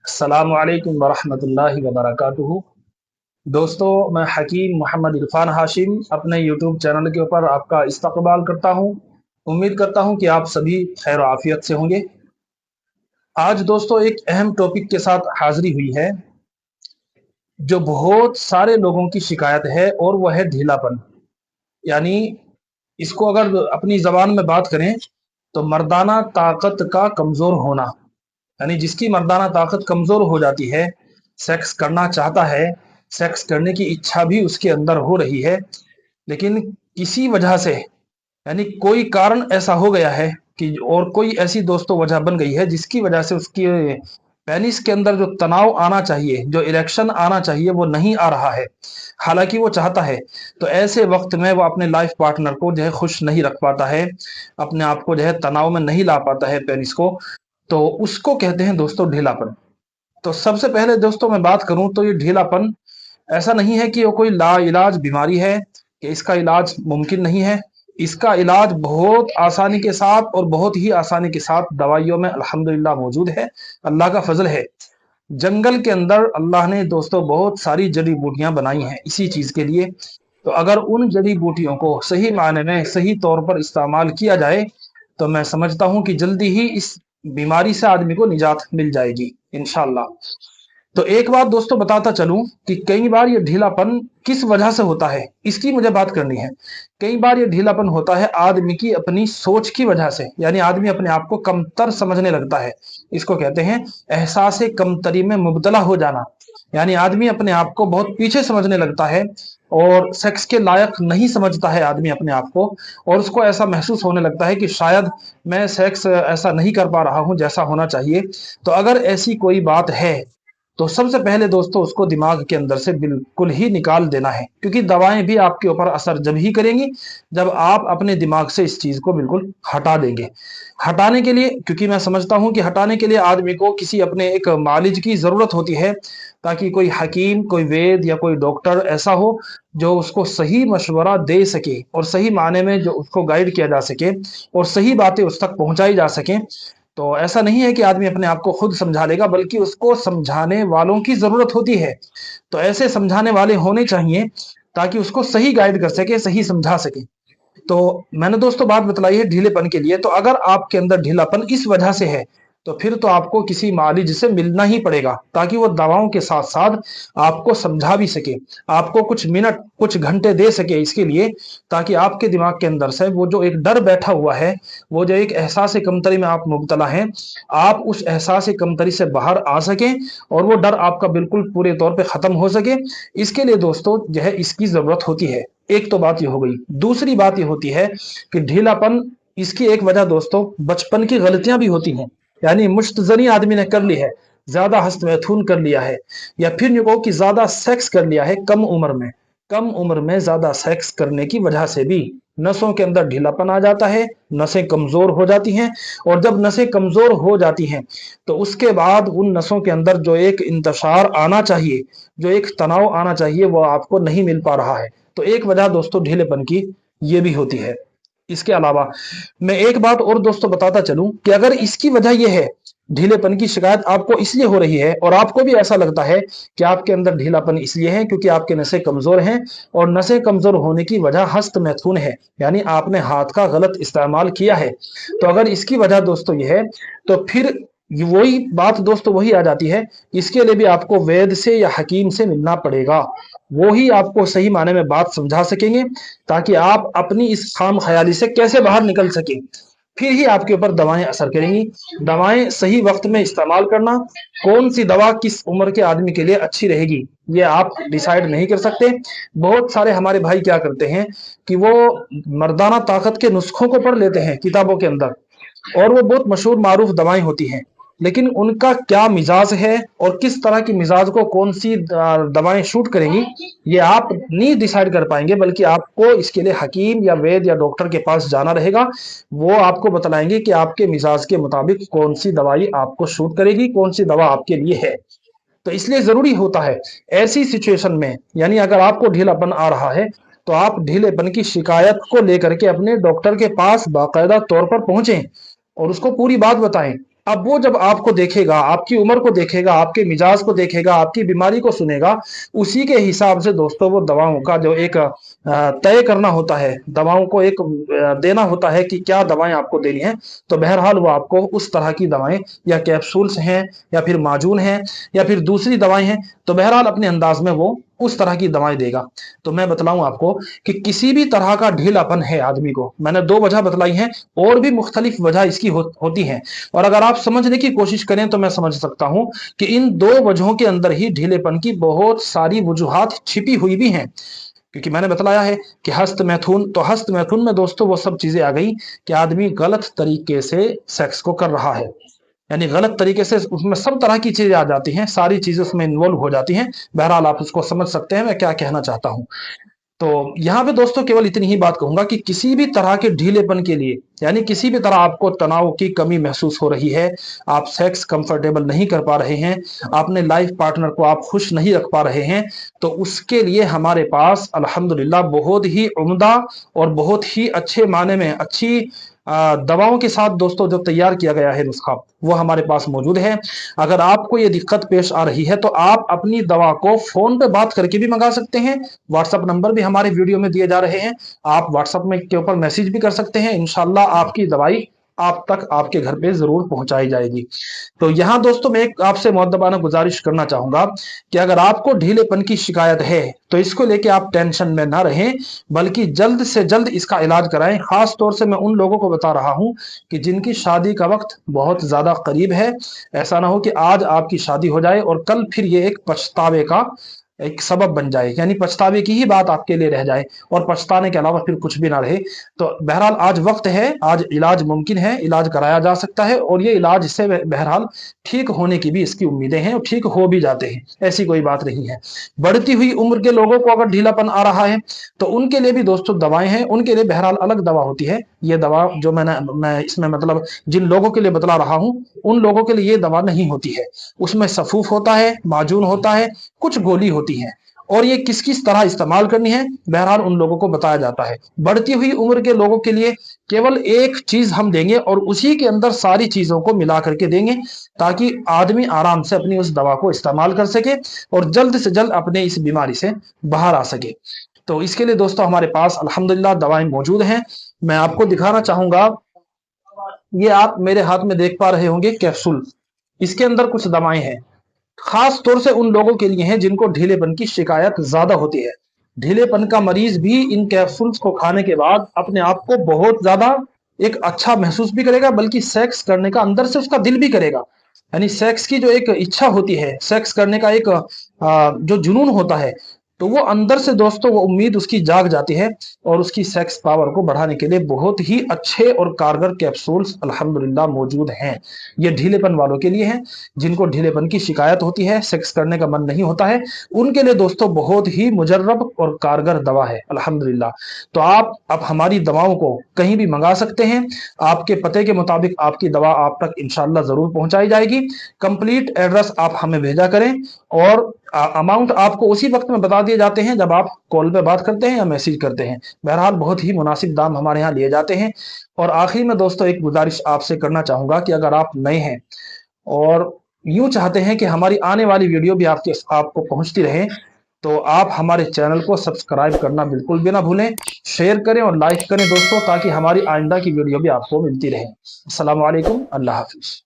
अस्सलामु अलैकुम वरहमतुल्लाहि वबरकातुहू। दोस्तों, मैं हकीम मोहम्मद इरफान हाशिम अपने यूट्यूब चैनल के ऊपर आपका इस्तकबाल करता हूँ। उम्मीद करता हूँ कि आप सभी खैर आफियत से होंगे। आज दोस्तों एक अहम टॉपिक के साथ हाजिरी हुई है जो बहुत सारे लोगों की शिकायत है, और वह है ढीलापन। यानी इसको अगर अपनी जबान में बात करें तो मर्दाना ताकत का कमजोर होना। यानी जिसकी मर्दाना ताकत कमजोर हो जाती है, सेक्स करना चाहता है, सेक्स करने की इच्छा भी उसके अंदर हो रही है, लेकिन किसी वजह से, यानी कोई कारण ऐसा हो गया है कि, और कोई ऐसी दोस्तों वजह बन गई है जिसकी वजह से उसकी पेनिस के अंदर जो तनाव आना चाहिए, जो इरेक्शन आना चाहिए, वो नहीं आ रहा है, हालांकि वो चाहता है। तो ऐसे वक्त में वो अपने लाइफ पार्टनर को जो है खुश नहीं रख पाता है, अपने आप को जो है तनाव में नहीं ला पाता है पेनिस को। तो उसको कहते हैं दोस्तों ढीलापन। तो सबसे पहले दोस्तों मैं बात करूं तो ये ढीलापन ऐसा नहीं है कि वो कोई लाइलाज बीमारी है, कि इसका इलाज मुमकिन नहीं है। इसका इलाज बहुत आसानी के साथ, और बहुत ही आसानी के साथ दवाइयों में अल्हम्दुलिल्लाह मौजूद है। अल्लाह का फजल है। जंगल के अंदर अल्लाह ने दोस्तों बहुत सारी जड़ी बूटियां बनाई हैं इसी चीज के लिए। तो अगर उन जड़ी बूटियों को सही मायने में सही तौर पर इस्तेमाल किया जाए, तो मैं समझता हूं कि जल्दी ही इस बीमारी से आदमी को निजात मिल जाएगी इंशाल्लाह। तो एक बात दोस्तों बताता चलूं कि कई बार ये ढीलापन किस वजह से होता है, इसकी मुझे बात करनी है। कई बार ये ढीलापन होता है आदमी की अपनी सोच की वजह से, यानी आदमी अपने आप को कमतर समझने लगता है। इसको कहते हैं एहसास कमतरी में मुब्तला हो जाना। यानी आदमी अपने आप को बहुत पीछे समझने लगता है, और सेक्स के लायक नहीं समझता है आदमी अपने आप को। और उसको ऐसा महसूस होने लगता है कि शायद मैं सेक्स ऐसा नहीं कर पा रहा हूं जैसा होना चाहिए। तो अगर ऐसी कोई बात है, तो सबसे पहले दोस्तों उसको दिमाग के अंदर से बिल्कुल ही निकाल देना है, क्योंकि दवाएं भी आपके ऊपर असर जब ही करेंगी जब आप अपने दिमाग से इस चीज को बिल्कुल हटा देंगे। हटाने के लिए, क्योंकि मैं समझता हूं कि हटाने के लिए आदमी को किसी अपने एक मालिज की जरूरत होती है, ताकि कोई हकीम, कोई वेद या कोई डॉक्टर ऐसा हो जो उसको सही मशवरा दे सके, और सही माने में जो उसको गाइड किया जा सके, और सही बातें उस तक पहुंचाई जा सके। तो ऐसा नहीं है कि आदमी अपने आप को खुद समझा लेगा, बल्कि उसको समझाने वालों की जरूरत होती है। तो ऐसे समझाने वाले होने चाहिए ताकि उसको सही गाइड कर सके, सही समझा सके। तो मैंने दोस्तों बात बतलाई है ढीलेपन के लिए। तो अगर आपके अंदर ढीलापन इस वजह से है, तो फिर तो आपको किसी मालिज से मिलना ही पड़ेगा, ताकि वो दवाओं के साथ साथ आपको समझा भी सके, आपको कुछ मिनट, कुछ घंटे दे सके इसके लिए, ताकि आपके दिमाग के अंदर से वो जो एक डर बैठा हुआ है, वो जो एक एहसास कमतरी में आप मुब्तला हैं, आप उस एहसास कमतरी से बाहर आ सकें, और वो डर आपका बिल्कुल पूरे तौर पे खत्म हो सके। इसके लिए दोस्तों जो है इसकी जरूरत होती है। एक तो बात ये हो गई। दूसरी बात ये होती है कि ढीलापन, इसकी एक वजह दोस्तों बचपन की गलतियां भी होती हैं। यानी मुश्तजनी आदमी ने कर ली है, ज्यादा हस्त मैथुन कर लिया है, या फिर यूं कहो कि ज्यादा सेक्स कर लिया है कम उम्र में। कम उम्र में ज्यादा सेक्स करने की वजह से भी नसों के अंदर ढीलापन आ जाता है, नसें कमजोर हो जाती हैं। और जब नसें कमजोर हो जाती हैं, तो उसके बाद उन नसों के अंदर जो एक इंतशार आना चाहिए, जो एक तनाव आना चाहिए, वो आपको नहीं मिल पा रहा है। तो एक वजह दोस्तों ढीलेपन की ये भी होती है। इसके अलावा मैं एक बात और दोस्तों बताता चलूं कि अगर इसकी वजह यह है, ढीलेपन की शिकायत आपको इसलिए हो रही है, और आपको भी ऐसा लगता है कि आपके अंदर ढीलापन इसलिए है क्योंकि आपके नसें कमजोर हैं, और नसें कमजोर होने की वजह हस्त मैथुन है, यानी आपने हाथ का गलत इस्तेमाल किया है। तो अगर इसकी वजह दोस्तों ये है, तो फिर वही बात दोस्तों वही आ जाती है। इसके लिए भी आपको वैद से या हकीम से मिलना पड़ेगा। वो ही आपको सही माने में बात समझा सकेंगे, ताकि आप अपनी इस खाम ख्याली से कैसे बाहर निकल सके। फिर ही आपके ऊपर दवाएं असर करेंगी। दवाएं सही वक्त में इस्तेमाल करना, कौन सी दवा किस उम्र के आदमी के लिए अच्छी रहेगी, ये आप डिसाइड नहीं कर सकते। बहुत सारे हमारे भाई क्या करते हैं कि वो मर्दाना ताकत के नुस्खों को पढ़ लेते हैं किताबों के अंदर, और वो बहुत मशहूर मारूफ दवाएं होती हैं, लेकिन उनका क्या मिजाज है, और किस तरह की मिजाज को कौन सी दवाएं शूट करेंगी, ये आप नहीं डिसाइड कर पाएंगे, बल्कि आपको इसके लिए हकीम या वैद या डॉक्टर के पास जाना रहेगा। वो आपको बतलाएंगे कि आपके मिजाज के मुताबिक कौन सी दवाई आपको शूट करेगी, कौन सी दवा आपके लिए है। तो इसलिए जरूरी होता है ऐसी सिचुएशन में, यानी अगर आपको ढीलापन आ रहा है, तो आप ढीलेपन की शिकायत को लेकर के अपने डॉक्टर के पास बाकायदा तौर पर पहुंचे, और उसको पूरी बात बताएं। अब वो जब आपको देखेगा, आपकी उम्र को देखेगा, आपके मिजाज को देखेगा, आपकी बीमारी को सुनेगा, उसी के हिसाब से दोस्तों वो दवाओं का जो एक तय करना होता है, दवाओं को एक देना होता है कि क्या दवाएं आपको देनी है। तो बहरहाल वो आपको उस तरह की दवाएं, या कैप्सूल्स हैं, या फिर माजून हैं, या फिर दूसरी दवाएं हैं, तो बहरहाल अपने अंदाज में वो उस तरह की दवाएं देगा। तो मैं बतलाऊं आपको कि किसी भी तरह का ढीलापन है आदमी को, मैंने 2 वजह बतलाई हैं, और भी मुख्तलिफ वजह इसकी होती हैं। और अगर आप समझने की कोशिश करें तो मैं समझ सकता हूं कि इन 2 वजहों के अंदर ही ढीलेपन की बहुत सारी वजूहात छिपी हुई भी हैं। क्योंकि मैंने बतलाया है कि हस्त मैथुन, तो हस्त मैथुन में दोस्तों वो सब चीजें आ गई कि आदमी गलत तरीके से सेक्स को कर रहा है, यानी गलत तरीके से उसमें सब तरह की चीजें आ जाती हैं, सारी चीजें उसमें इन्वॉल्व हो जाती हैं। बहरहाल आप उसको समझ सकते हैं मैं क्या कहना चाहता हूं। तो यहाँ पे दोस्तों केवल इतनी ही बात कहूंगा कि किसी भी तरह के ढीलेपन के लिए, यानी किसी भी तरह आपको तनाव की कमी महसूस हो रही है, आप सेक्स कंफर्टेबल नहीं कर पा रहे हैं, अपने लाइफ पार्टनर को आप खुश नहीं रख पा रहे हैं, तो उसके लिए हमारे पास अल्हम्दुलिल्लाह बहुत ही उम्दा और बहुत ही अच्छे माने में अच्छी दवाओं के साथ दोस्तों जो तैयार किया गया है नुस्खा, वो हमारे पास मौजूद है। अगर आपको ये दिक्कत पेश आ रही है तो आप अपनी दवा को फोन पे बात करके भी मंगा सकते हैं। व्हाट्सएप नंबर भी हमारे वीडियो में दिए जा रहे हैं, आप व्हाट्सएप में के ऊपर मैसेज भी कर सकते हैं। इंशाल्लाह आपकी दवाई आप तक आपके घर पे जरूर पहुंचाई जाएगी। तो यहाँ दोस्तों मैं एक आपसे मुअद्दबाना गुजारिश करना चाहूंगा कि अगर आपको ढीलेपन की शिकायत है तो इसको लेके आप टेंशन में ना रहें, बल्कि जल्द से जल्द इसका इलाज कराएं। खास तौर से मैं उन लोगों को बता रहा हूं कि जिनकी शादी का वक्त बहुत ज्यादा करीब है। ऐसा ना हो कि आज आपकी शादी हो जाए और कल फिर ये एक पछतावे का एक सबब बन जाए, यानी पछतावे की ही बात आपके लिए रह जाए और पछताने के अलावा फिर कुछ भी ना रहे। तो बहरहाल आज वक्त है, आज इलाज मुमकिन है, इलाज कराया जा सकता है, और ये इलाज से बहरहाल ठीक होने की भी इसकी उम्मीदें हैं और ठीक हो भी जाते हैं, ऐसी कोई बात नहीं है। बढ़ती हुई उम्र के लोगों को अगर ढीलापन आ रहा है तो उनके लिए भी दोस्तों दवाएं हैं, उनके लिए बहरहाल अलग दवा होती है। ये दवा जो मैं इसमें मतलब जिन लोगों के लिए बतला रहा हूं उन लोगों के लिए ये दवा नहीं होती है। उसमें सफूफ होता है, माजून होता है, कुछ गोली होती है, और ये किस किस तरह इस्तेमाल करनी है बहरहाल उन लोगों को बताया जाता है। बढ़ती हुई उम्र के लोगों के लिए केवल एक चीज हम देंगे और उसी के अंदर सारी चीजों को मिला करके देंगे, ताकि आदमी आराम से अपनी उस दवा को इस्तेमाल कर सके और जल्द से जल्द अपने इस बीमारी से बाहर आ सके। तो इसके लिए दोस्तों हमारे पास अल्हम्दुलिल्लाह दवाएं मौजूद हैं। मैं आपको दिखाना चाहूंगा, ये आप मेरे हाथ में देख पा रहे होंगे कैप्सूल, इसके अंदर कुछ दवाएं हैं। खास तौर से उन लोगों के लिए हैं जिनको ढीलेपन की शिकायत ज्यादा होती है। ढीलेपन का मरीज भी इन कैप्सूल्स को खाने के बाद अपने आप को बहुत ज्यादा एक अच्छा महसूस भी करेगा, बल्कि सेक्स करने का अंदर से उसका दिल भी करेगा। यानी सेक्स की जो एक इच्छा होती है, सेक्स करने का एक जो जुनून होता है, तो वो अंदर से दोस्तों वो उम्मीद उसकी जाग जाती है, और उसकी सेक्स पावर को बढ़ाने के लिए बहुत ही अच्छे और कारगर कैप्सूल्स अल्हम्दुलिल्लाह मौजूद हैं। ये ढीलेपन वालों के लिए हैं, जिनको ढीलेपन की शिकायत होती है, सेक्स करने का मन नहीं होता है, उनके लिए दोस्तों बहुत ही मुजर्रब और कारगर दवा है अल्हम्दुलिल्लाह। तो आप अब हमारी दवाओं को कहीं भी मंगा सकते हैं, आपके पते के मुताबिक आपकी दवा आप तक इंशाल्लाह जरूर पहुंचाई जाएगी। कंप्लीट एड्रेस आप हमें भेजा करें, और अमाउंट आपको उसी वक्त में बता दिए जाते हैं जब आप कॉल पे बात करते हैं या मैसेज करते हैं। बहरहाल बहुत ही मुनासिब दाम हमारे यहाँ लिए जाते हैं। और आखिरी में दोस्तों एक गुजारिश आपसे करना चाहूंगा कि अगर आप नए हैं और यूं चाहते हैं कि हमारी आने वाली वीडियो भी आपको पहुंचती रहे, तो आप हमारे चैनल को सब्सक्राइब करना बिल्कुल भी ना भूलें, शेयर करें और लाइक करें दोस्तों, ताकि हमारी आइंदा की वीडियो भी आपको मिलती रहे। अस्सलाम वालेकुम, अल्लाह हाफिज।